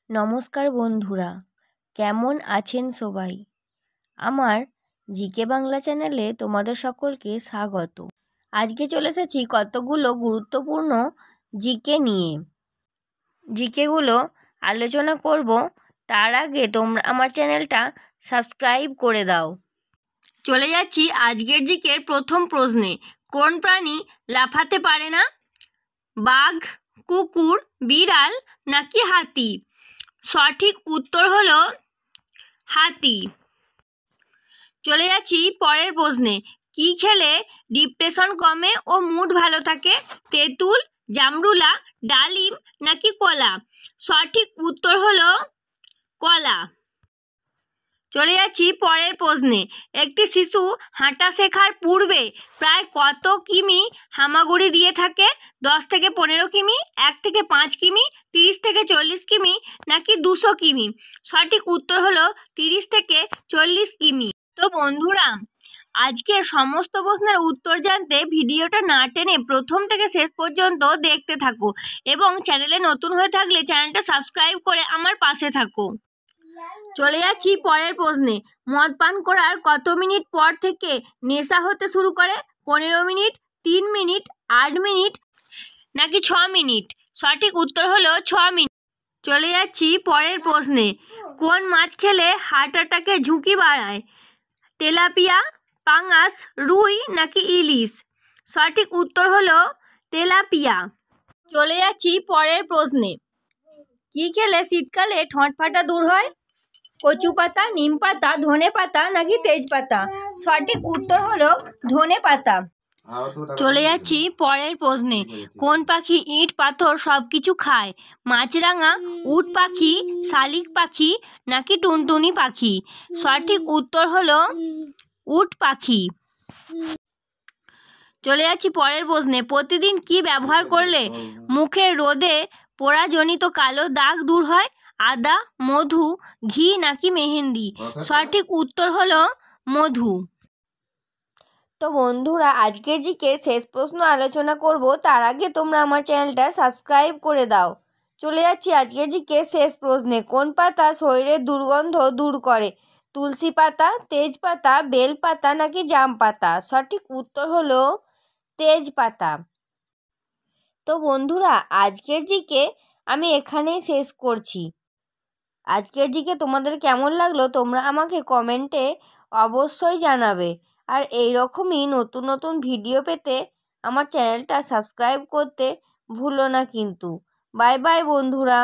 নমস্কার বন্ধুরা, কেমন আছেন সবাই? আমার জিকে বাংলা চ্যানেলে তোমাদের সকলকে স্বাগত। আজকে চলে এসেছি কতগুলো গুরুত্বপূর্ণ জিকে নিয়ে। জিকেগুলো আলোচনা করব, তার আগে তোমরা আমার চ্যানেলটা সাবস্ক্রাইব করে দাও। চলে যাচ্ছি আজকের জিকের প্রথম প্রশ্নে। কোন প্রাণী লাফাতে পারে না? বাঘ, কুকুর, বিড়াল নাকি হাতি? সঠিক উত্তর হলো হাতি। চলে যাচ্ছি পরের প্রশ্নে। কি খেলে ডিপ্রেশন কমে ও মুড ভালো থাকে? তেঁতুল, জামরুলা, ডালিম নাকি কলা? সঠিক উত্তর হলো কলা। চলে যাচ্ছি পরের প্রশ্নে। একটি শিশু হাঁটা শেখার পূর্বে প্রায় কত কিমি হামাগুড়ি দিয়ে থাকে? 10 থেকে 15 কিমি, 1 থেকে 5 কিমি, 30 থেকে 40 কিমি নাকি 200 কিমি? সঠিক উত্তর হলো 30 থেকে 40 কিমি। তো বন্ধুরা, আজকের সমস্ত প্রশ্নের উত্তর জানতে ভিডিওটা না টেনে প্রথম থেকে শেষ পর্যন্ত দেখতে থাকো এবং চ্যানেলে নতুন হয়ে থাকলে চ্যানেলটা সাবস্ক্রাইব করে আমার পাশে থাকো। চলে যাচ্ছি পরের প্রশ্নে। মদ পান করার কত মিনিট পর থেকে নেশা হতে শুরু করে? 15 মিনিট, 3 মিনিট, 8 মিনিট নাকি 6 মিনিট? সঠিক উত্তর হলো 6 মিনিট। চলে যাচ্ছি পরের প্রশ্নে। কোন মাছ খেলে হার্ট অ্যাটাকের ঝুঁকি বাড়ায়? তেলাপিয়া, পাঙাশ, রুই নাকি ইলিশ? সঠিক উত্তর হলো তেলাপিয়া। চলে যাচ্ছি পরের প্রশ্নে। কি খেলে শীতকালে ঠোঁট ফাটা দূর হয়? কচু পাতা, নিম পাতা, ধনে পাতা নাকি তেজপাতা? সঠিক উত্তর হলো ধনে পাতা। চলে যাচ্ছি পরের প্রশ্নে। কোন পাখি ইট পাথর সব কিছু খায়? মাছরাঙা, উট পাখি, শালিক পাখি নাকি টুনটুনি পাখি? সঠিক উত্তর হলো উট পাখি। চলে যাচ্ছি পরের প্রশ্নে। প্রতিদিন কি ব্যবহার করলে মুখে রোদে পোড়াজনিত কালো দাগ দূর হয়? আদা, মধু, ঘি নাকি মেহেন্দি? সঠিক উত্তর হলো মধু। তো বন্ধুরা, আজকের জিকে শেষ প্রশ্ন আলোচনা করব, তার আগে তোমরা আমার চ্যানেলটা সাবস্ক্রাইব করে দাও। চলে যাচ্ছি আজকের জিকে শেষ প্রশ্নে। কোন পাতা শরীরের দুর্গন্ধ দূর করে? তুলসী পাতা, তেজপাতা, বেলপাতা নাকি জাম পাতা? সঠিক উত্তর হলো তেজপাতা। তো বন্ধুরা, আজকের জিকে আমি এখানেই শেষ করছি। আজকের জিকে তোমাদের কেমন লাগলো তোমরা আমাকে কমেন্টে অবশ্যই জানাবে। আর এই রকমই নতুন নতুন ভিডিও পেতে আমার চ্যানেলটা সাবস্ক্রাইব করতে ভুলো না কিন্তু। বাই বাই বন্ধুরা।